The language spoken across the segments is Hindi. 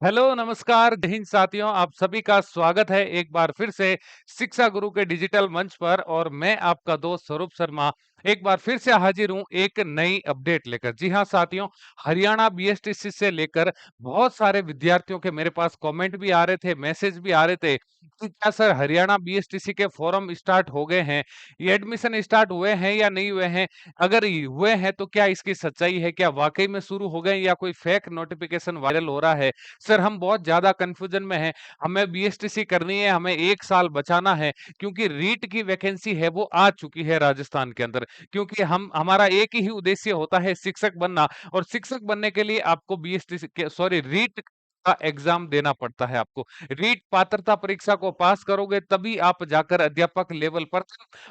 हेलो, नमस्कार, जय हिंद साथियों, आप सभी का स्वागत है एक बार फिर से शिक्षा गुरु के डिजिटल मंच पर और मैं आपका दोस्त स्वरूप शर्मा एक बार फिर से हाजिर हूँ एक नई अपडेट लेकर। जी हाँ साथियों, हरियाणा बीएसटीसी से लेकर बहुत सारे विद्यार्थियों के मेरे पास कमेंट भी आ रहे थे, मैसेज भी आ रहे थे कि क्या सर हरियाणा बीएसटीसी के फॉर्म स्टार्ट हो गए हैं, ये एडमिशन स्टार्ट हुए हैं या नहीं हुए हैं? अगर ये हुए हैं तो क्या इसकी सच्चाई है? क्या वाकई में शुरू हो गए या कोई फेक नोटिफिकेशन वायरल हो रहा है? सर हम बहुत ज़्यादा कन्फ्यूजन में हैं, हमें बीएसटीसी करनी है, हमें 1 साल बचाना है क्योंकि रीट की वैकेंसी है वो आ चुकी है राजस्थान के अंदर। क्योंकि हम हमारा एक ही उद्देश्य होता है शिक्षक बनना और शिक्षक बनने के लिए आपको बीएसटीसी के सॉरी रीट का एग्ज़ाम देना पड़ता है आपको। रीट पात्रता परीक्षा को पास करोगे तभी आप जाकर अध्यापक लेवल पर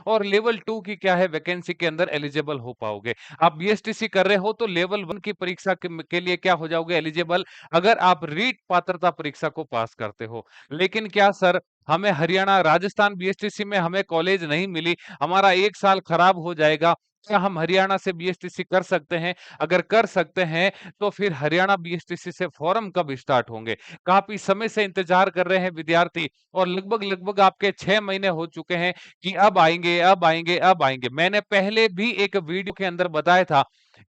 और लेवल 2 की क्या है वैकेंसी के अंदर एलिजिबल हो पाओगे। आप बीएसटीसी कर रहे हो तो लेवल 1 की परीक्षा के लिए क्या हो जाओगे एलिजिबल अगर आप रीट पात्रता परीक्षा को पास करते हो। लेकिन क्या सर हमें हरियाणा राजस्थान बीएसटीसी में हमें कॉलेज नहीं मिली, हमारा 1 साल खराब हो जाएगा। क्या हम हरियाणा से बीएसटीसी कर सकते हैं? अगर कर सकते हैं तो फिर हरियाणा बीएसटीसी से फॉर्म कब स्टार्ट होंगे? काफ़ी समय से इंतज़ार कर रहे हैं विद्यार्थी और लगभग-लगभग आपके 6 महीने हो चुके हैं कि अब आएँगे, अब आएँगे, अब आएँगे। मैंने पहले भी एक वीडियो के अंदर बताया था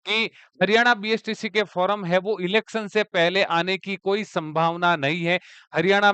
कि हरियाणा बीएसटीसी के फॉर्म है वो इलेक्शन से पहले आने की कोई संभावना नहीं है। हरियाणा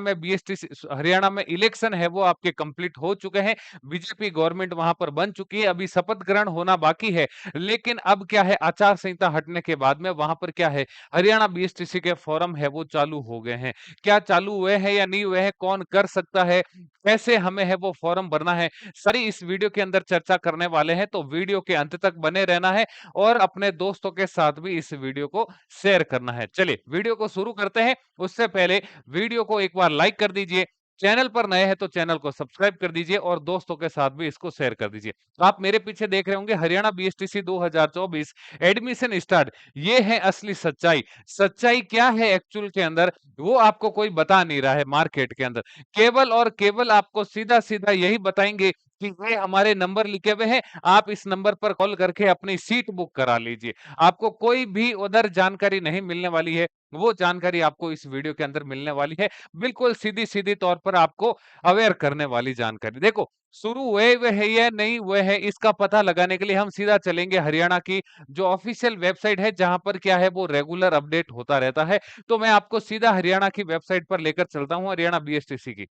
में इलेक्शन है वो आपके कंप्लीट हो चुके हैं। बीजेपी गवर्नमेंट वहां पर बन चुकी है। अभी शपथ ग्रहण होना बाकी है। लेकिन अब क्या है आचार संहिता हटने के बाद में वहां पर क्या है हरियाणा बीएसटीसी के फॉर्म है वो चालू हो गए हैं। क्या चालू हुए हैं या नहीं हुए हैं? कौन कर सकता है? कैसे हमें है वो फॉर्म भरना है? सारी इस वीडियो के अंदर चर्चा करने वाले हैं तो वीडियो के अंत तक बने रहना है और अपने दोस्तों के साथ भी इस वीडियो को शेयर करना है। चलिए वीडियो को शुरू करते हैं। उससे पहले वीडियो को एक बार लाइक कर दीजिए। चैनल पर नए हैं तो चैनल को सब्सक्राइब कर दीजिए और दोस्तों के साथ भी इसको शेयर कर दीजिए। आप मेरे पीछे देख रहे होंगे हरियाणा बीएसटीसी 2024 एडमिशन स्टार्ट। ये है असली सच्चाई। सच्चाई क्या है एक्चुअल के अंदर वो आपको कोई बता नहीं रहा है मार्केट के अंदर। केवल और केवल आपको सीधा-सीधा यही बताएंगे कि ये हमारे नंबर लिखे हुए हैं, आप इस नंबर पर कॉल करके अपनी सीट बुक करा लीजिए। आपको कोई भी उधर जानकारी नहीं मिलने वाली है, वो जानकारी आपको इस वीडियो के अंदर मिलने वाली है। बिल्कुल सीधी-सीधी तौर पर आपको अवेयर करने वाली जानकारी। देखो, शुरू हुए हुए है या नहीं हुए हैं, इसका पता लगाने के लिए हम सीधा चलेंगे हरियाणा की जो ऑफिशियल वेबसाइट है, जहाँ पर क्या है वो रेगुलर अपडेट होता रहता है। तो मैं आपको सीधा हरियाणा की वेबसाइट पर लेकर चलता हूँ, हरियाणा बीएसटीसी की।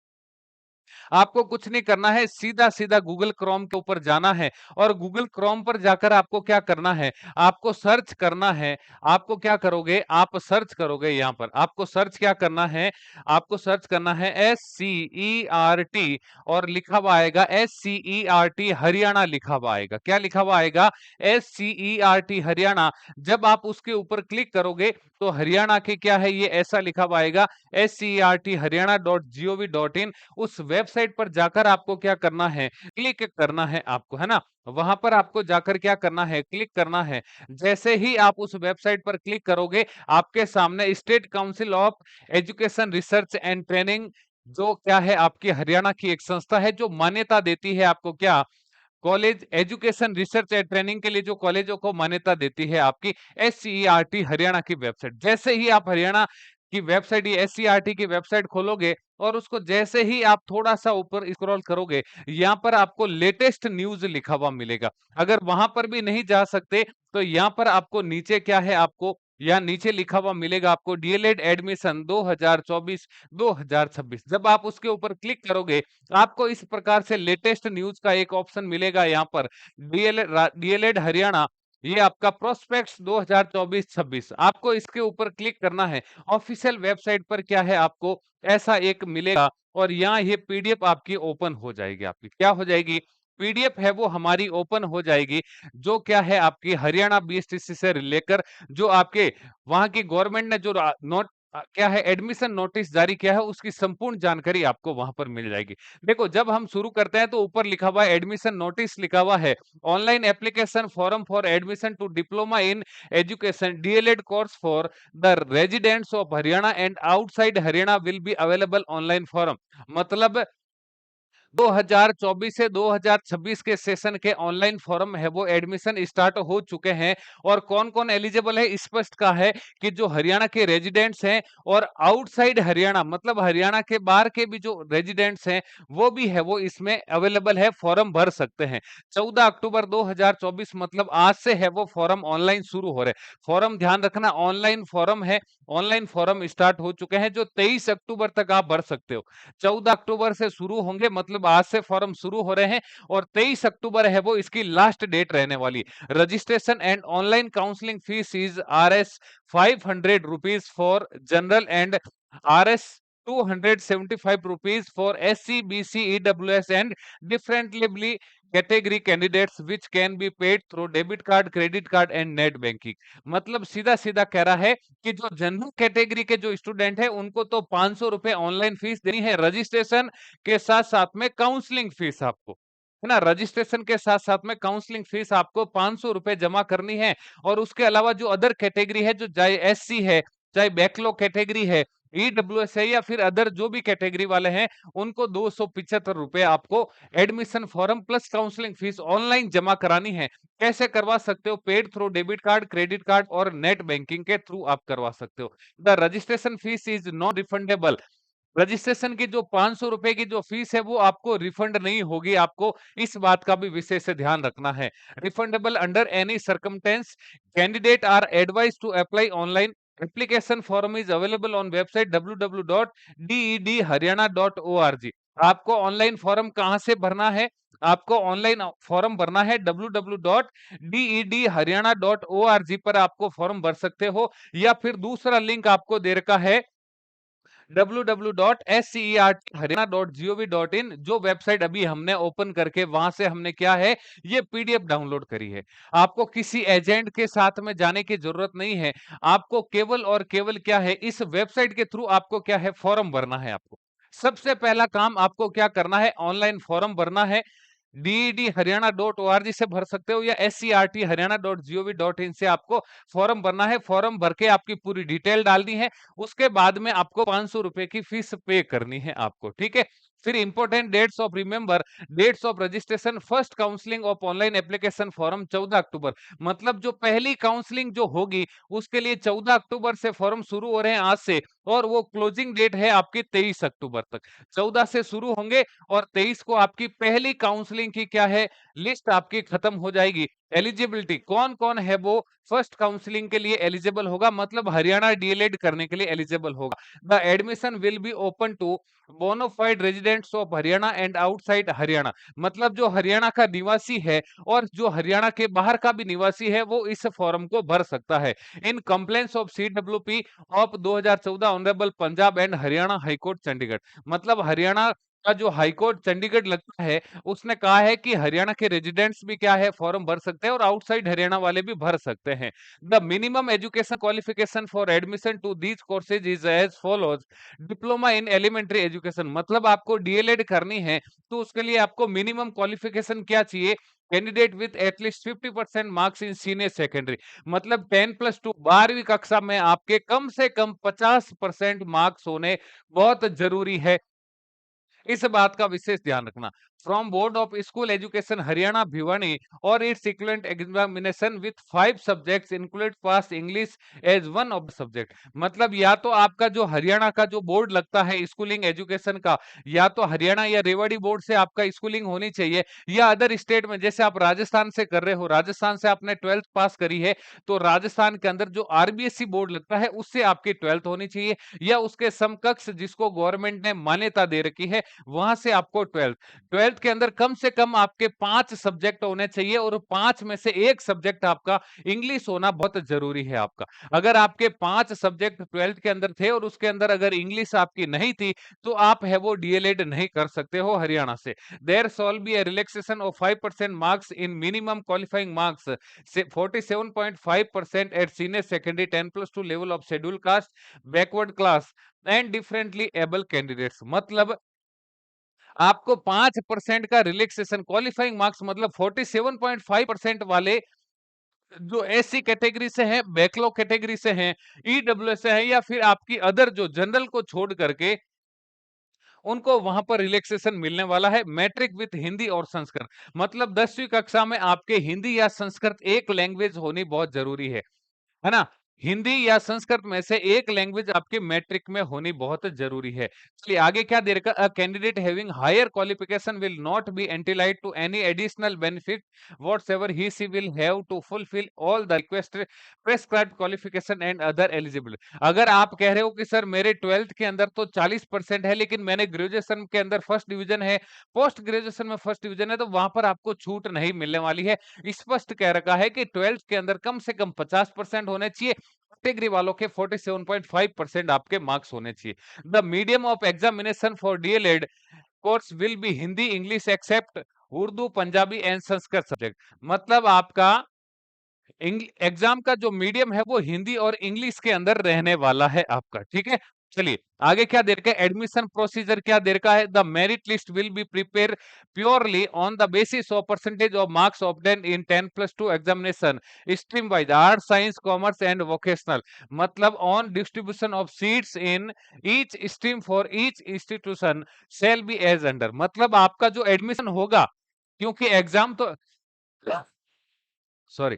आपको कुछ नहीं करना है, सीधा-सीधा गूगल क्रोम के ऊपर जाना है और गूगल क्रोम पर जाकर आपको क्या करना है, आपको सर्च करना है। आपको क्या करोगे, आप सर्च करोगे यहाँ पर, आपको सर्च क्या करना है, आपको सर्च करना है SCERT और लिखा हुआ आएगा SCERT हरियाणा लिखा हुआ आएगा। क्या लिखा हुआ आएगा? SCERT हरियाणा। जब आप उसके ऊपर क्लिक करोगे तो हरियाणा के क्या है ये ऐसा लिखा हुआ आएगा SCERT हरियाणा.gov.in। उस वेबसाइट पर जाकर आपको क्या करना है क्लिक करना है आपको है ना वहां पर आपको जाकर क्या करना है क्लिक करना है। जैसे ही आप उस वेबसाइट पर क्लिक करोगे आपके सामने state council of education research and training जो क्या है आपकी हरियाणा की एक संस्था है जो मान्यता देती है आपको क्या college education research and training के लिए जो कॉलेजों को मान्यता देती है आपकी SCERT हरियाणा की वेबसाइट। जैसे ही आप हरियाणा की वेबसाइट ये SCERT की वेबसाइट खोलोगे और उसको जैसे ही आप थोड़ा सा ऊपर स्क्रॉल करोगे यहाँ पर आपको लेटेस्ट न्यूज लिखा हुआ मिलेगा। अगर वहां पर भी नहीं जा सकते तो यहाँ पर आपको नीचे क्या है आपको यहाँ नीचे लिखा हुआ मिलेगा आपको डीएलएड एडमिशन 2024 2026। जब आप उसके ऊपर क्लिक करोगे आपको इस प्रकार से लेटेस्ट न्यूज का एक ऑप्शन मिलेगा यहाँ पर डीएलएड हरियाणा। ये आपका प्रोस्पेक्ट्स 2024-26 आपको इसके ऊपर क्लिक करना है। ऑफिशियल वेबसाइट पर क्या है आपको ऐसा एक मिलेगा और यहाँ ये पीडीएफ आपकी ओपन हो जाएगी। आपकी क्या हो जाएगी? पीडीएफ है वो हमारी ओपन हो जाएगी जो क्या है आपकी हरियाणा बीएसटीसी से लेकर जो आपके वहां की गवर्नमेंट ने जो नोट क्या है एडमिशन नोटिस जारी किया है उसकी संपूर्ण जानकारी आपको वहां पर मिल जाएगी। देखो जब हम शुरू करते हैं तो ऊपर लिखा हुआ है एडमिशन नोटिस लिखा हुआ है online application form for admission to diploma in education DElEd course for the residents of Haryana and outside Haryana will be available online form. मतलब 2024 से 2026 के सेशन के ऑनलाइन फॉर्म है वो एडमिशन स्टार्ट हो चुके हैं। और कौन-कौन एलिजिबल है स्पष्ट कहा है कि जो हरियाणा के रेजिडेंट्स हैं और आउटसाइड हरियाणा मतलब हरियाणा के बाहर के भी जो रेजिडेंट्स हैं वो भी है वो इसमें अवेलेबल है, फॉर्म भर सकते हैं। 14 अक्टूबर 2024 मतलब आज से है वो फॉर्म ऑनलाइन शुरू हो रहे हैं। फॉर्म ध्यान रखना ऑनलाइन फॉर्म है, ऑनलाइन फॉर्म स्टार्ट हो चुके हैं जो 23 अक्टूबर तक आप भर सकते हो। 14 अक्टूबर से शुरू होंगे मतलब आज से फॉर्म शुरू हो रहे हैं और 23 अक्टूबर है वो इसकी लास्ट डेट रहने वाली। Registration and online counselling fees is RS 500 rupees for general and RS 275 rupees for SC, BC, EWS and differently category candidates which can be paid through debit card, credit card and net banking। मतलब सीधा सीधा कह रहा है कि जो जनरल कैटेगरी के जो स्टूडेंट है उनको तो 500 रुपए ऑनलाइन फीस देनी है रजिस्ट्रेशन के साथ साथ में काउंसलिंग फीस आपको, है ना। रजिस्ट्रेशन के साथ साथ में काउंसलिंग फीस आपको 500 रुपए जमा करनी है। और उसके अलावा जो अदर कैटेगरी है, जो चाहे SC है, चाहे बैकलॉग कैटेगरी है, EWS है या फिर अदर जो भी कैटेगरी वाले हैं, उनको 275 रुपए आपको admission form plus counselling fees online जमा करानी है। कैसे करवा सकते हो? Paid through debit card, credit card और नेट बैंकिंग के थ्रू आप करवा सकते हो। The registration fees is non refundable. Registration की जो 500 रुपए की जो फीस है वो आपको रिफंड नहीं होगी। आपको इस बात का भी विशेष से ध्यान रखना है। Refundable under any circumstance. Candidate are advise to apply online. Application form is available on website www.dedharyana.org। आपको ऑनलाइन फॉर्म कहां से भरना है? आपको ऑनलाइन फॉर्म भरना है www.dedharyana.org पर आपको फॉर्म भर सकते हो। या फिर दूसरा लिंक आपको दे रखा है www.scertharyana.gov.in, जो वेबसाइट अभी हमने ओपन करके वहां से हमने क्या है ये PDF डाउनलोड करी है। आपको किसी एजेंट के साथ में जाने की जरूरत नहीं है। आपको केवल और केवल क्या है इस वेबसाइट के थ्रू आपको क्या है फॉर्म भरना है। आपको सबसे पहला काम आपको क्या करना है, ऑनलाइन फॉर्म भरना है। DED Haryana.org से भर सकते हो या SCRT Haryana.gov.in से आपको फॉर्म भरना है। फॉर्म भर के आपकी पूरी डिटेल डालनी है। उसके बाद में आपको 500 रुपए की फीस पे करनी है आपको, ठीक है। फिर important dates of remember, dates of registration, first counselling of online application form 14 October. मतलब जो पहली काउंसलिंग जो होगी उसके लिए 14 अक्टूबर से फॉर्म शुरू हो रहे हैं आज से। और वो क्लोजिंग डेट है आपकी 23 अक्टूबर तक। 14 से शुरू होंगे और 23 को आपकी पहली काउंसलिंग की क्या है लिस्ट आपकी खत्म हो जाएगी। एलिजिबिलिटी कौन कौन है वो फर्स्ट काउंसलिंग के लिए एलिजिबल होगा, मतलब हरियाणा DLED करने के लिए एलिजिबल होगा। The admission will be open to bonafide residents of Haryana and outside Haryana. मतलब जो हरियाणा का निवासी है और जो हरियाणा के बाहर का भी निवासी है वो इस फॉर्म को भर सकता है। In complaints of CWP of 2014 honourable Punjab and Haryana high court Chandigarh. मतलब हरियाणा का जो हाईकोर्ट चंडीगढ़ लगता है उसने कहा है कि हरियाणा के रेजिडेंट्स भी क्या है फॉर्म भर सकते हैं और आउटसाइड हरियाणा वाले भी भर सकते हैं। The minimum education qualification for admission to these courses is as follows. Diploma in elementary education, मतलब आपको DLED करनी है तो उसके लिए आपको मिनिमम क्वालिफिकेशन क्या चाहिए? Candidate with at least 50% marks in senior secondary. मतलब 10+2 12वीं कक्षा में आपके कम से कम 50% मार्क्स होने बहुत जरूरी है। इस बात का विशेष ध्यान रखना। From board of school education Haryana Bhiwani और its equivalent examination with 5 subjects include pass English as one of the subject. मतलब या तो आपका जो हरियाणा का जो बोर्ड लगता है स्कूलिंग एजुकेशन का, या तो हरियाणा या रेवाड़ी बोर्ड से आपका स्कूलिंग होनी चाहिए, या अदर स्टेट में जैसे आप राजस्थान से कर रहे हो, राजस्थान से आपने 12th पास करी है तो राजस्थान के अंदर जो RBSE बोर्ड लगता है उससे आपकी 12th होनी चाहिए, या उसके समकक्ष जिसको गवर्नमेंट ने मान्यता दे रखी है वहां से आपको 12th के अंदर कम से कम आपके 5 सब्जेक्ट होने चाहिए और 5 में से एक सब्जेक्ट आपका इंग्लिश होना बहुत जरूरी है आपका। अगर आपके 5 सब्जेक्ट 12th के अंदर थे और उसके अंदर अगर इंग्लिश आपकी नहीं थी तो आप है वो DLED नहीं कर सकते हो हरियाणा से। There shall be a relaxation of 5% marks in minimum qualifying marks 47.5% at senior secondary 10+2 level of schedule caste backward class and differently able candidates. मतलब आपको 5% का रिलैक्सेशन क्वालिफाइंग मार्क्स मतलब 47.5% वाले जो SC कैटेगरी से हैं, बैकलॉग कैटेगरी से हैं, EWS से हैं या फिर आपकी अदर जो जनरल को छोड़ करके उनको वहां पर रिलैक्सेशन मिलने वाला है। मैट्रिक विथ हिंदी और संस्कृत, मतलब 10वीं कक्षा में आपके हिंदी या संस्कृत एक लैंग्वेज होनी बहुत जरूरी है ना? हिंदी या संस्कृत में से एक लैंग्वेज आपके मैट्रिक में होनी बहुत जरूरी है। चलिए आगे क्या दे रखा, a candidate having higher qualification will not be entitled to any additional benefit whatever he she will have to fulfil all the requested prescribed qualification and other eligible. अगर आप कह रहे हो कि सर मेरे 12th के अंदर तो 40% है, लेकिन मैंने ग्रेजुएशन के अंदर फर्स्ट डिवीजन है, पोस्ट ग्रेजुएशन में फर्स्ट डिवीजन है, तो वहां पर आपको छूट नहीं मिलने वाली है। स्पष्ट कह रखा है कि 12th के अंदर कम से कम 50% होने चाहिए, कैटेगरी वालों के 47.5% आपके मार्क्स होने चाहिए। The medium of examination for DElEd course will be Hindi English except Urdu Punjabi and Sanskrit subject. मतलब आपका एग्जाम का जो मीडियम है वो हिंदी और इंग्लिश के अंदर रहने वाला है आपका, ठीक है। चलिए आगे क्या दे रखा है, एडमिशन प्रोसीजर क्या दे रखा है, the merit list will be prepare purely on the basis of percentage of marks obtain in 10+2 examination stream wise art science commerce and vocational, मतलब on distribution of seats in each stream for each institution shall be as under. मतलब आपका जो एडमिशन होगा, क्योंकि एग्जाम तो सॉरी,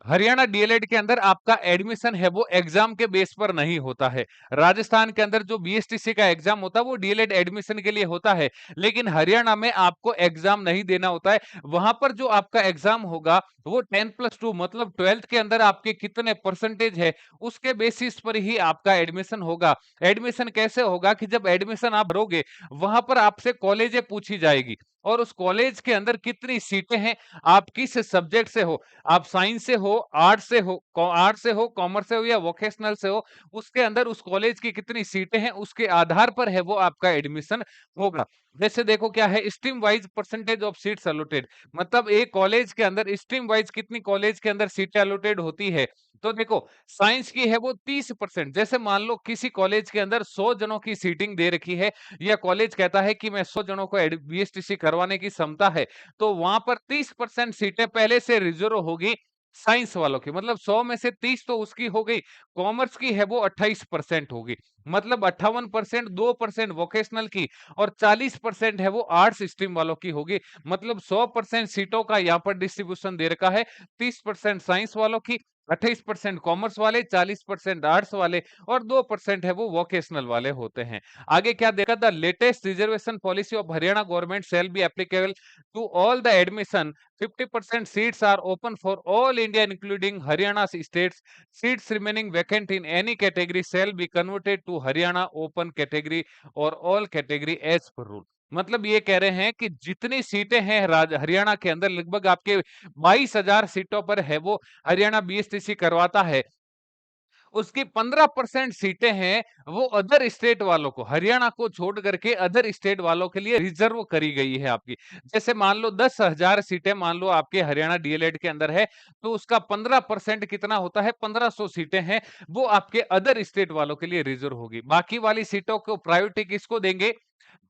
हरियाणा डीएलएड के अंदर आपका एडमिशन है वो एग्जाम के बेस पर नहीं होता है। राजस्थान के अंदर जो बीएसटीसी का एग्जाम होता है वो डीएलएड एडमिशन के लिए होता है, लेकिन हरियाणा में आपको एग्जाम नहीं देना होता है। वहां पर जो आपका एग्जाम होगा वो 10+2 मतलब 12th के अंदर आपके कितने परसेंटेज है उसके बेसिस पर ही आपका एडमिशन होगा। एडमिशन कैसे होगा कि जब एडमिशन आप भरोगे वहां पर आपसे कॉलेजें पूछी जाएगी और उस कॉलेज के अंदर कितनी सीटें हैं, आप किस सब्जेक्ट से हो, आप साइंस से हो, आर्ट से हो, कॉमर्स से हो या वोकेशनल से हो, उसके अंदर उस कॉलेज की कितनी सीटें हैं उसके आधार पर है वो आपका एडमिशन होगा। जैसे देखो क्या है, stream wise percentage of seats allotted, मतलब एक कॉलेज के अंदर स्ट्रीम वाइज कितनी कॉलेज के अंदर सीटें अलॉटेड होती है। तो देखो साइंस की है वो 30%, जैसे मान लो किसी कॉलेज के अंदर 100 जनों की सीटिंग दे रखी है या कॉलेज कहता है कि मैं 100 जनों को बीएसटीसी करवाने की क्षमता है, तो वहां पर 30% सीटें पहले से रिजर्व होगी साइंस वालों की, मतलब 100 में से 30 तो उसकी हो गई। कॉमर्स की है वो 28% होगी, मतलब 58%, 2% वोकेशनल की और 40% है वो आर्ट्स स्ट्रीम वालों की होगी। मतलब 100% सीटों का यहाँ पर डिस्ट्रीब्यूशन दे रखा है, 30% साइंस वालों की, 28% कॉमर्स वाले, 40% आर्ट्स वाले और 2% है वो वोकेशनल वाले होते हैं। आगे क्या देखा, the latest reservation policy of Haryana government shall be applicable to all the admission 50% seats are open for all India including Haryana's states. Seats remaining vacant in any category shall be converted to Haryana open category or all category as per rule. मतलब ये कह रहे हैं कि जितनी सीटें हैं हरियाणा के अंदर लगभग आपके 22,000 सीटों पर है वो हरियाणा बीएसटीसी करवाता है, उसकी 15% सीटें हैं वो अदर स्टेट वालों को, हरियाणा को छोड़ करके अदर स्टेट वालों के लिए रिजर्व करी गई है आपकी। जैसे मान लो 10,000 सीटें मान लो आपके हरियाणा डीएलएड के अंदर है, तो उसका 15% कितना होता है, 1500 सीटें हैं वो आपके अदर स्टेट वालों के लिए रिजर्व होगी। बाकी वाली सीटों को प्रायोरिटी किसको देंगे,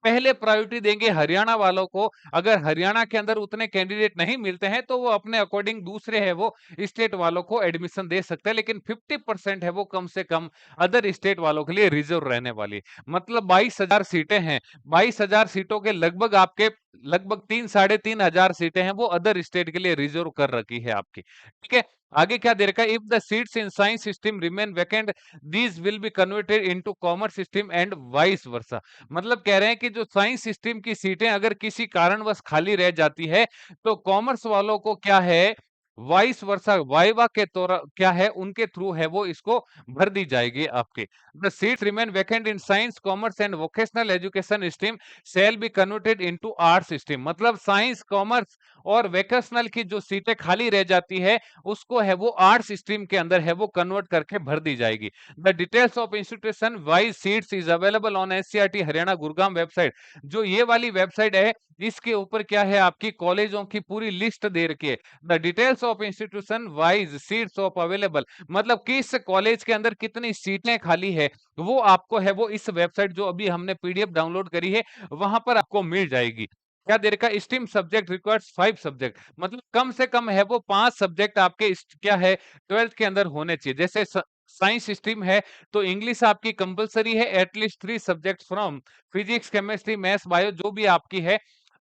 पहले प्रायोरिटी देंगे हरियाणा वालों को। अगर हरियाणा के अंदर उतने कैंडिडेट नहीं मिलते हैं तो वो अपने अकॉर्डिंग दूसरे है वो स्टेट वालों को एडमिशन दे सकते हैं, लेकिन 50% है वो कम से कम अदर स्टेट वालों के लिए रिजर्व रहने वाली। मतलब 22,000 सीटें हैं, 22,000 सीटों के लगभग आपके लगभग 3-3,500 सीटें हैं वो अदर स्टेट के लिए रिजर्व कर रखी है आपकी, ठीक है। आगे क्या दे रखा है, if the seats in science stream remain vacant these will be converted into commerce stream and vice versa. मतलब कह रहे हैं कि जो साइंस स्ट्रीम की सीटें अगर किसी कारणवश खाली रह जाती है तो कॉमर्स वालों को क्या है, वाइस वर्सा वाइवा के तौर क्या है उनके थ्रू है वो इसको भर दी जाएगी आपके। The seats remain vacant in science commerce and vocational education stream shall be converted into arts stream. मतलब साइंस कॉमर्स और वोकेशनल की जो सीटें खाली रह जाती है उसको है वो आर्ट्स स्ट्रीम के अंदर है वो कन्वर्ट करके भर दी जाएगी। The details of institution wise seats is available on SCERT Haryana Gurugram website. जो ये वाली वेबसाइट है इसके ऊपर क्या है, आपकी कॉलेजों की पूरी लिस्ट दे रखी है। The details of institution wise seats of available, मतलब किस कॉलेज के अंदर कितनी सीटें खाली है वो आपको है वो इस वेबसाइट जो अभी हमने पीडीएफ डाउनलोड करी है वहां पर आपको मिल जाएगी। क्या दे रखा है, स्ट्रीम सब्जेक्ट रिक्वायर्स 5 सब्जेक्ट, मतलब कम से कम है वो 5 सब्जेक्ट आपके क्या है 12th के अंदर होने चाहिए। जैसे साइंस स्ट्रीम है तो इंग्लिश आपकी कंपलसरी है, at least 3 subjects from physics, chemistry, maths, bio जो भी आपकी है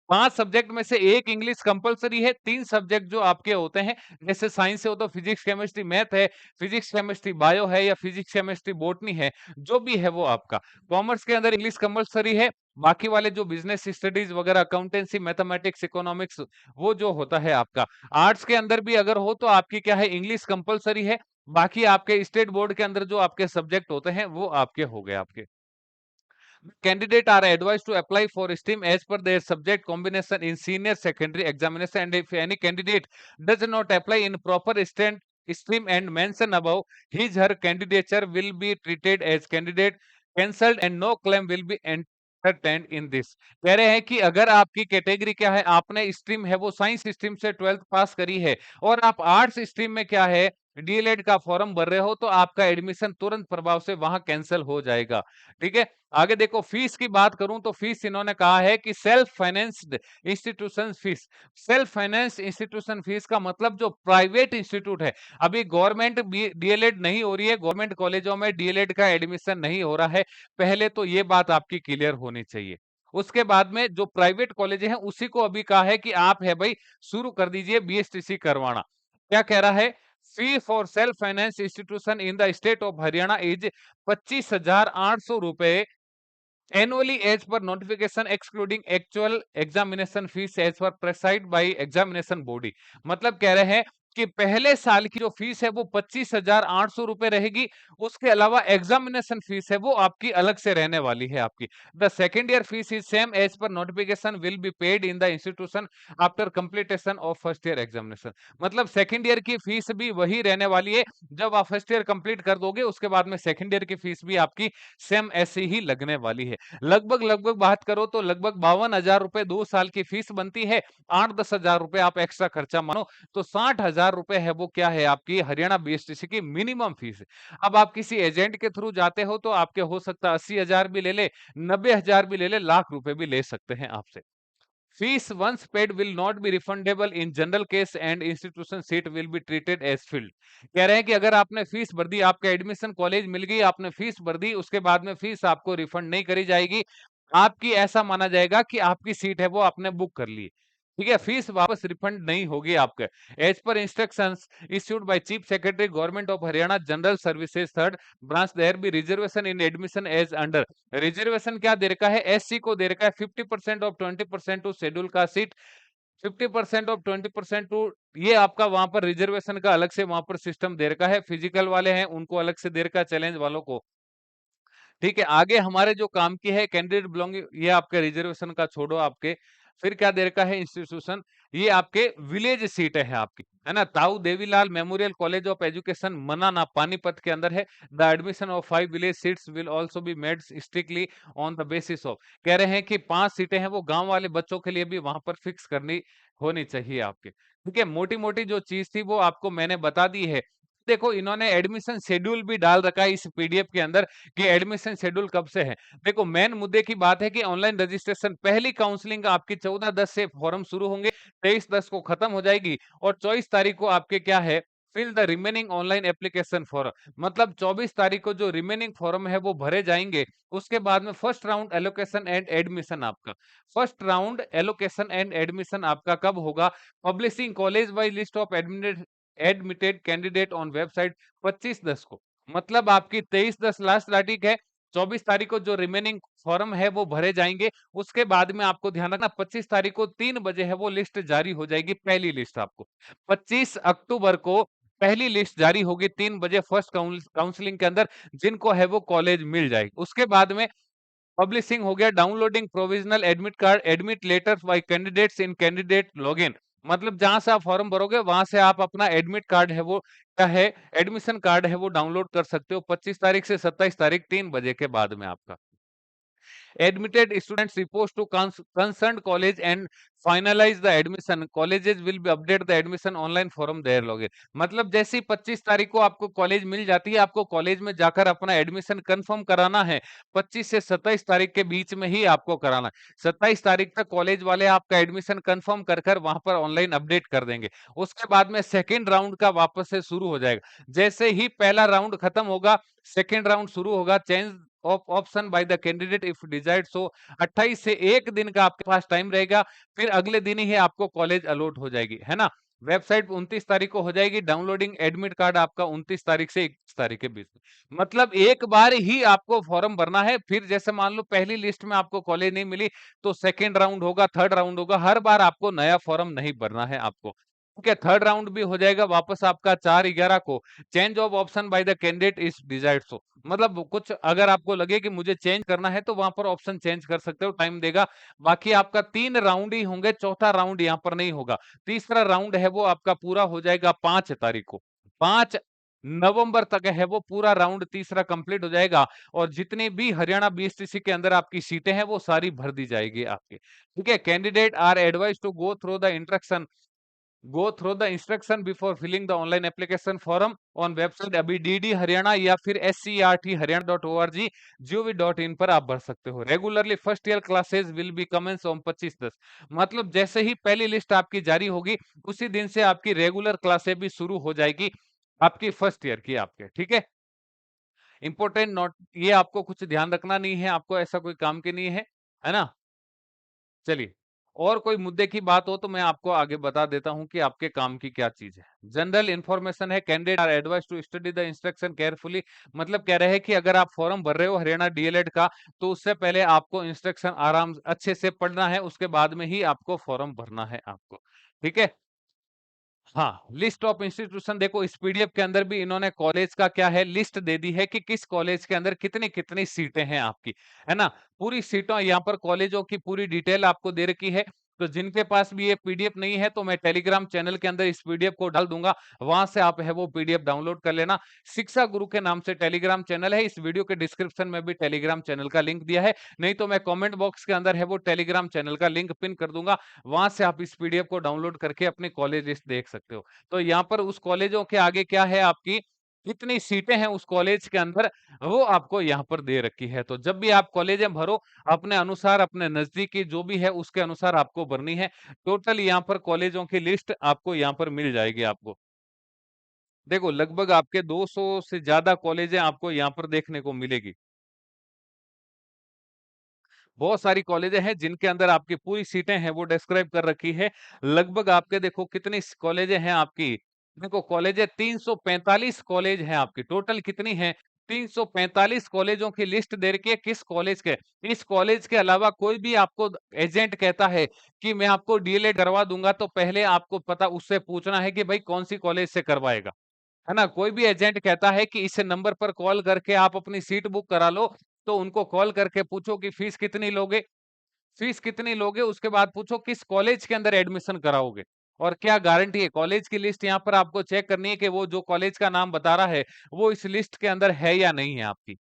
5 सब्जेक्ट में से 1 इंग्लिश कंपल्सरी है, 3 सब्जेक्ट जो आपके होते हैं, जैसे साइंस से हो तो फिजिक्स, केमिस्ट्री, मैथ है, फिजिक्स, केमिस्ट्री, बायो है या फिजिक्स, केमिस्ट्री, बॉटनी है, जो भी है वो आपका। कॉमर्स के अंदर इंग्लिश कंपल्सरी है, बाकी वाले जो बिजनेस स्टडीज वगैरह, अकाउंटेंसी, मैथमेटिक्स, इकोनॉमिक्स वो जो होता है आपका। आर्ट्स के अंदर भी अगर हो तो आपकी क्या है इंग्लिश कंपल्सरी है, बाकी आपके स्टेट बोर्ड के अंदर जो आपके सब्जेक्ट होते हैं वो आपके हो गए आपके। Candidate are advised to apply for STEAM as per their subject combination in senior secondary examination, and if any candidate does not apply in proper stream and mention above, his her candidature will be treated as candidate cancelled and no claim will be entertained in this। कह रहे हैं कि अगर आपकी कैटेगरी क्या है, आपने स्ट्रीम है वो साइंस स्ट्रीम से 12th पास करी है और आप आर्ट्स स्ट्रीम में क्या है डीएलएड का फॉर्म भर रहे हो तो आपका एडमिशन तुरंत प्रभाव से वहां कैंसिल हो जाएगा। ठीक है, आगे देखो फीस की बात करूं तो फीस इन्होंने कहा है कि self financed institution fees. Self finance institution fees का मतलब जो प्राइवेट इंस्टीट्यूट है, अभी गवर्नमेंट डीएलएड नहीं हो रही है, गवर्नमेंट कॉलेजों में डीएलएड का एडमिशन नहीं हो रहा है, पहले तो ये बात आपकी क्लियर होनी चाहिए। उसके बाद में जो प्राइवेट कॉलेज है उसी को अभी कहा है कि आप है भाई शुरू कर दीजिए बीएसटीसी करवाना। क्या कह रहा है, fee for self finance institution in the state of Haryana is 25,800 रुपए annually as per notification excluding actual examination fees as per prescribed by examination body। मतलब कह रहे हैं कि पहले साल की जो फीस है वो 25,800 रुपए रहेगी, उसके अलावा एग्जामिनेशन फीस है वो आपकी अलग से रहने वाली है आपकी। The second year fees is same as per notification will be paid in the institution after completion of first year examination. मतलब सेकेंड ईयर की फीस भी वही रहने वाली है, जब आप फर्स्ट ईयर कंप्लीट कर दोगे उसके बाद में सेकेंड ईयर की फीस भी आपकी सेम ऐसी ही लगने वाली है। लगभग लगभग बात करो तो लगभग 52,000 रुपए 2 साल की फीस बनती है, 8-10,000 रुपए आप एक्स्ट्रा खर्चा मानो तो 60,000 रुपए है वो क्या है आपकी हरियाणा बीएसटीसी की मिनिमम फीस है। अब आप किसी एजेंट के थ्रू जाते हो तो आपके हो सकता है 80,000 भी ले ले, 90,000 भी ले ले, लाख रुपए भी ले सकते हैं आपसे। Fees once paid will not be refundable in general case and institution seat will be treated as filled। कह रहे हैं कि अगर आपने फीस भर दी, आपका एडमिशन कॉलेज मिल गई, आपने फीस भर दी, उसके बाद में फीस आपको रिफंड नहीं करी जाएगी, आपकी ऐसा माना जाएगा कि आपकी सीट है वो आपने बुक कर ली। ठीक है, फीस वापस रिफंड नहीं होगी आपके। As per instructions issued by chief secretary government of Haryana general services third branch there be reservation in admission as under. Reservation क्या दे रखा है, एससी को दे रखा है 50% ऑफ 20% टू शेड्यूल का सीट, 50% ऑफ 20% टू, ये आपका वहां पर रिजर्वेशन का अलग से वहां पर सिस्टम दे रखा है। फिजिकल वाले हैं उनको अलग से दे रखा है, चैलेंज वालों को। ठीक है, आगे हमारे जो काम की है कैंडिडेट बिलोंगिंग, ये आपके रिजर्वेशन का छोड़ो आपके, फिर क्या दे रखा है इंस्टीट्यूशन, ये आपके विलेज सीट है आपकी, है ना। ताऊ Devilal memorial college of education मनाना पानीपत के अंदर है। The admission of 5 village seats will also be made strictly on the basis of. कह रहे हैं कि 5 सीटें हैं वो गांव वाले बच्चों के लिए भी वहां पर फिक्स करनी होनी चाहिए आपके। ठीक है, मोटी मोटी जो चीज थी वो आपको मैंने बता दी है। देखो इन्होंने एडमिशन शेड्यूल भी डाल रखा है इस पीडीएफ के अंदर कि एडमिशन शेड्यूल कब से है। देखो मेन मुद्दे की बात है कि ऑनलाइन रजिस्ट्रेशन, पहली काउंसलिंग आपकी 14-10 से फॉर्म शुरू होंगे, 23-10 को खत्म हो जाएगी और 24 तारीख को आपके क्या है fill the remaining online application form. मतलब 24 तारीख को जो रिमेनिंग फॉर्म है वो भरे जाएंगे। उसके बाद में first round allocation and admission आपका, first round allocation and admission आपका कब होगा, publishing college wise list of admitted candidate on website 25-10 को। मतलब आपकी 23-10 लास्ट तारीख है, 24 तारीख को जो रिमेनिंग फॉर्म है वो भरे जाएंगे। उसके बाद में आपको ध्यान रखना 25 तारीख को 3 बजे है वो लिस्ट जारी हो जाएगी, पहली लिस्ट आपको 25 अक्टूबर को पहली लिस्ट जारी होगी 3 बजे फर्स्ट काउंसलिंग के अंदर, जिनको है वो कॉलेज मिल जाएगी। उसके बाद में पब्लिशिंग हो गया, downloading provisional admit card admit letter by candidates in candidate login. मतलब जहां से आप फॉर्म भरोगे वहां से आप अपना एडमिट कार्ड है वो क्या है एडमिशन कार्ड है वो डाउनलोड कर सकते हो 25 तारीख से 27 तारीख 3 बजे के बाद में आपका। Admitted students report to concerned college and finalize the admission. Colleges will be update the admission online forum their login. मतलब जैसे ही 25 तारीख को आपको कॉलेज मिल जाती है, आपको कॉलेज में जाकर अपना एडमिशन कंफर्म कराना है। 25 से 27 तारीख के बीच में ही आपको कराना है। 27 तारीख तक कॉलेज वाले आपका एडमिशन कंफर्म कर कर वहां पर ऑनलाइन अपडेट कर देंगे। उसके बाद में सेकेंड राउंड का वापस से शुरू हो जाएगा। जैसे ही पहला राउंड खत्म होगा, सेकेंड राउंड शुरू होगा। Change of option by the candidate if desired. So 28 से एक दिन का आपके पास टाइम रहेगा, फिर अगले दिन ही आपको कॉलेज अलॉट हो जाएगी, है ना। वेबसाइट 29 तारीख को हो जाएगी। डाउनलोडिंग एडमिट कार्ड आपका 29 तारीख से 21 तारीख के बीच में। मतलब एक बार ही आपको फॉर्म भरना है। फिर जैसे मान लो पहली लिस्ट में आपको कॉलेज नहीं मिली, तो सेकेंड राउंड होगा, थर्ड राउंड होगा। हर बार आपको नया फॉर्म नहीं भरना है आपको। ठीक है, थर्ड राउंड भी हो जाएगा वापस आपका 4/11 को। Change of option by the candidate is desired. So मतलब कुछ अगर आपको लगे कि मुझे चेंज करना है, तो वहां पर ऑप्शन चेंज कर सकते हो, टाइम देगा। बाकी आपका 3 राउंड ही होंगे, चौथा राउंड यहाँ पर नहीं होगा। तीसरा राउंड है वो आपका पूरा हो जाएगा 5 तारीख को। 5 नवंबर तक है वो पूरा राउंड तीसरा कंप्लीट हो जाएगा। और जितनी भी हरियाणा बीएसटीसी के अंदर आपकी सीटें हैं वो सारी भर दी जाएगी आपके। ठीक है, candidate are advise to go through the instruction before filling the online application form on website. अभी डीडी हरियाणा या फिर scrt.haryana.org.gov.in पर आप भर सकते हो। Regularly first year classes will be commence on 25/10। मतलब जैसे ही पहली लिस्ट आपकी जारी होगी, उसी दिन से आपकी रेगुलर क्लासेस भी शुरू हो जाएगी, आपकी फर्स्ट ईयर की आपके। ठीक है, इंपॉर्टेंट नोट, ये आपको कुछ ध्यान रखना नहीं है, आपको ऐसा कोई काम की नहीं है ना। चलिए, और कोई मुद्दे की बात हो तो मैं आपको आगे बता देता हूं कि आपके काम की क्या चीज है। जनरल इंफॉर्मेशन है, candidate are advise to study the instruction carefully. मतलब कह रहे हैं कि अगर आप फॉर्म भर रहे हो हरियाणा डीएलएड का, तो उससे पहले आपको इंस्ट्रक्शन आराम अच्छे से पढ़ना है, उसके बाद में ही आपको फॉर्म भरना है आपको। ठीक है, हाँ, लिस्ट ऑफ इंस्टीट्यूशन देखो, इस पीडीएफ के अंदर भी इन्होंने कॉलेज का क्या है, लिस्ट दे दी है कि किस कॉलेज के अंदर कितनी कितनी सीटें हैं आपकी, है ना। पूरी सीटों यहाँ पर कॉलेजों की पूरी डिटेल आपको दे रखी है। तो जिनके पास भी ये पीडीएफ नहीं है, तो मैं टेलीग्राम चैनल के अंदर इस पीडीएफ को डाल दूंगा, वहां से आप है वो पीडीएफ डाउनलोड कर लेना। शिक्षा गुरु के नाम से टेलीग्राम चैनल है, इस वीडियो के डिस्क्रिप्शन में भी टेलीग्राम चैनल का लिंक दिया है, नहीं तो मैं कमेंट बॉक्स के अंदर है वो टेलीग्राम चैनल का लिंक पिन कर दूंगा। वहां से आप इस पीडीएफ को डाउनलोड करके अपनी कॉलेज लिस्ट देख सकते हो। तो यहाँ पर उस कॉलेजों के आगे क्या है आपकी, कितनी सीटें हैं उस कॉलेज के अंदर, वो आपको यहाँ पर दे रखी है। तो जब भी आप कॉलेजें भरो, अपने अनुसार, अपने नजदीकी जो भी है उसके अनुसार आपको भरनी है। टोटल यहाँ पर कॉलेजों की लिस्ट आपको यहाँ पर मिल जाएगी आपको। देखो, लगभग आपके 200 से ज्यादा कॉलेजें आपको यहाँ पर देखने को मिलेगी। बहुत सारी कॉलेजें हैं जिनके अंदर आपकी पूरी सीटें हैं वो डिस्क्राइब कर रखी है। लगभग आपके देखो कितनी कॉलेजें हैं आपकी। देखो, कॉलेजें 345 कॉलेज हैं आपकी। टोटल कितनी है, 345 कॉलेजों की लिस्ट दे रखी है, किस कॉलेज के। इस कॉलेज के अलावा कोई भी आपको एजेंट कहता है कि मैं आपको डीएलएड करवा दूंगा, तो पहले आपको पता उससे पूछना है कि भाई कौन सी कॉलेज से करवाएगा, है ना। कोई भी एजेंट कहता है कि इस नंबर पर कॉल करके आप अपनी सीट बुक करा लो, तो उनको कॉल करके पूछो कि फीस कितनी लोगे, फीस कितनी लोगे, उसके बाद पूछो किस कॉलेज के अंदर एडमिशन कराओगे, और क्या गारंटी है। कॉलेज की लिस्ट यहाँ पर आपको चेक करनी है कि वो जो कॉलेज का नाम बता रहा है वो इस लिस्ट के अंदर है या नहीं है आपकी।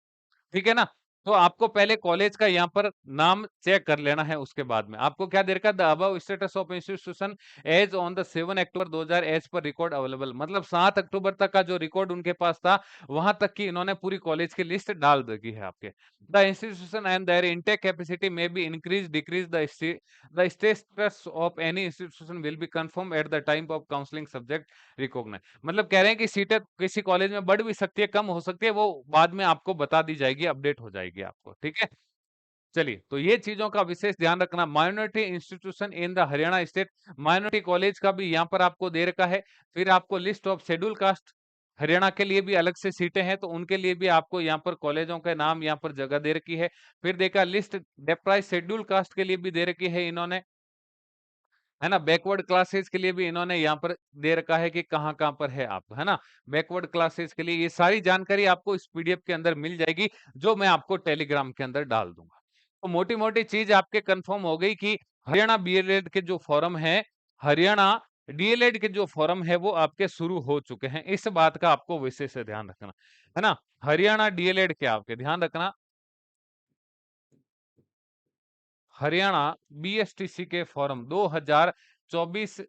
ठीक है ना। तो आपको पहले कॉलेज का यहाँ पर नाम चेक कर लेना है। उसके बाद में आपको क्या दे रखा है, the above status of institution as on the 7 October 2000 as per record available. मतलब 7 अक्टूबर तक का जो रिकॉर्ड उनके पास था, वहां तक की इन्होंने पूरी कॉलेज की लिस्ट डाल दी है आपके। The institution and their intake capacity may be increase decrease, the status of any institution will be confirm at the time of counselling subject recognise. मतलब कह रहे हैं कि सीटें किसी कॉलेज में बढ़ भी सकती है, कम हो सकती है, वो बाद में आपको बता दी जाएगी, अपडेट हो जाएगी आपको। ठीक है, चलिए, तो ये चीजों का विशेष ध्यान रखना। Minority institution in the Haryana state, minority college का भी यहाँ पर आपको दे रखा है। फिर आपको list of schedule cast, Haryana के लिए भी अलग से सीटें हैं, तो उनके लिए भी आपको यहाँ पर कॉलेजों के नाम यहाँ पर जगह दे रखी है। फिर देखा लिस्ट डेप्राइज शेड्यूल कास्ट के लिए भी दे रखी है इन्होंने, है ना। बैकवर्ड क्लासेस के लिए भी इन्होंने यहाँ पर दे रखा है कि कहाँ कहाँ पर है आप, है ना। बैकवर्ड क्लासेस के लिए ये सारी जानकारी आपको इस पीडीएफ के अंदर मिल जाएगी, जो मैं आपको टेलीग्राम के अंदर डाल दूंगा। तो मोटी मोटी चीज आपके कंफर्म हो गई कि हरियाणा बीएलएड के जो फॉर्म है, हरियाणा डीएलएड के जो फॉर्म है वो आपके शुरू हो चुके हैं। इस बात का आपको विशेष ध्यान रखना, है ना। हरियाणा डीएलएड के आपके ध्यान रखना। हरियाणा बीएसटीसी के फॉर्म 2024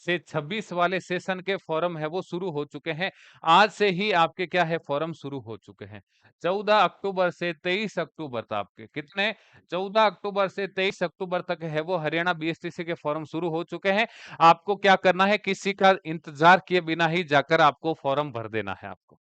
से 26 वाले सेशन के फॉर्म है वो शुरू हो चुके हैं। आज से ही आपके क्या है फॉर्म शुरू हो चुके हैं। 14 अक्टूबर से 23 अक्टूबर तक आपके कितने 14 अक्टूबर से 23 अक्टूबर तक है वो हरियाणा बीएसटीसी के फॉर्म शुरू हो चुके हैं। आपको क्या करना है, किसी का इंतजार किए बिना ही जाकर आपको फॉर्म भर देना है। आपको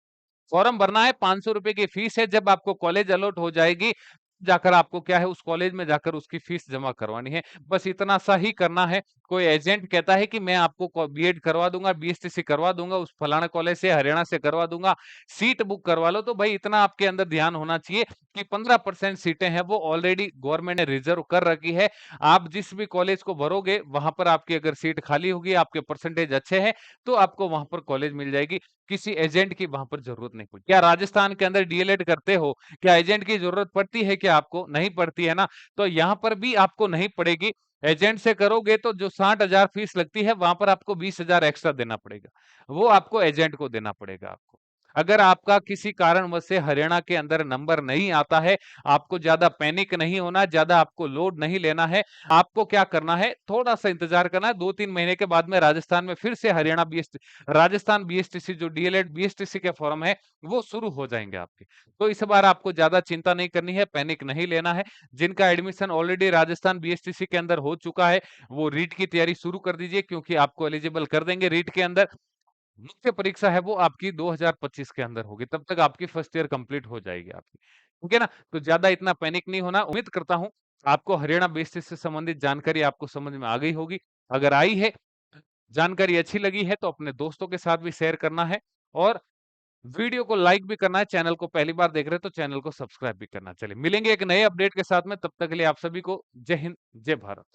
फॉर्म भरना है, 500 रुपए की फीस है। जब आपको कॉलेज अलॉट हो जाएगी, जाकर आपको क्या है उस कॉलेज में जाकर उसकी फीस जमा करवानी है। बस इतना सा ही करना है। कोई एजेंट कहता है कि मैं आपको बीएड करवा दूंगा, बीएसटीसी करवा दूंगा, उस फलाना कॉलेज से हरियाणा से करवा दूंगा, सीट बुक करवा लो, तो भाई इतना आपके अंदर ध्यान होना चाहिए कि 15% सीटें हैं वो ऑलरेडी गवर्नमेंट ने रिजर्व कर रखी है। आप जिस भी कॉलेज को भरोगे वहां पर आपकी अगर सीट खाली होगी, आपके परसेंटेज अच्छे हैं, तो आपको वहां पर कॉलेज मिल जाएगी। किसी एजेंट की वहां पर जरूरत नहीं पड़ती। क्या राजस्थान के अंदर डीएलएड करते हो, क्या एजेंट की जरूरत पड़ती है? क्या आपको नहीं पड़ती है ना? तो यहाँ पर भी आपको नहीं पड़ेगी। एजेंट से करोगे तो जो 60,000 फीस लगती है वहां पर आपको 20,000 एक्स्ट्रा देना पड़ेगा। वो आपको एजेंट को देना पड़ेगा आपको। अगर आपका किसी कारणवश से हरियाणा के अंदर नंबर नहीं आता है, आपको ज्यादा पैनिक नहीं होना, ज्यादा आपको लोड नहीं लेना है। आपको क्या करना है, थोड़ा सा इंतजार करना है। 2-3 महीने के बाद में राजस्थान में फिर से हरियाणा बीएसटी राजस्थान बीएसटीसी जो डीएलएड बीएसटीसी के फॉर्म है वो शुरू हो जाएंगे आपके। तो इस बार आपको ज्यादा चिंता नहीं करनी है, पैनिक नहीं लेना है। जिनका एडमिशन ऑलरेडी राजस्थान बीएसटीसी के अंदर हो चुका है, वो रीट की तैयारी शुरू कर दीजिए, क्योंकि आपको एलिजिबल कर देंगे रीट के अंदर। मुख्य परीक्षा है वो आपकी 2025 के अंदर होगी, तब तक आपकी फर्स्ट ईयर कंप्लीट हो जाएगी आपकी। ठीक है ना? तो ज्यादा इतना पैनिक नहीं होना। उम्मीद करता हूं आपको हरियाणा बेसिस से संबंधित जानकारी आपको समझ में आ गई होगी। अगर आई है, जानकारी अच्छी लगी है, तो अपने दोस्तों के साथ भी शेयर करना है, और वीडियो को लाइक भी करना है। चैनल को पहली बार देख रहे हैं तो चैनल को सब्सक्राइब भी करना। चलिए मिलेंगे एक नए अपडेट के साथ में, तब तक के लिए आप सभी को जय हिंद, जय भारत।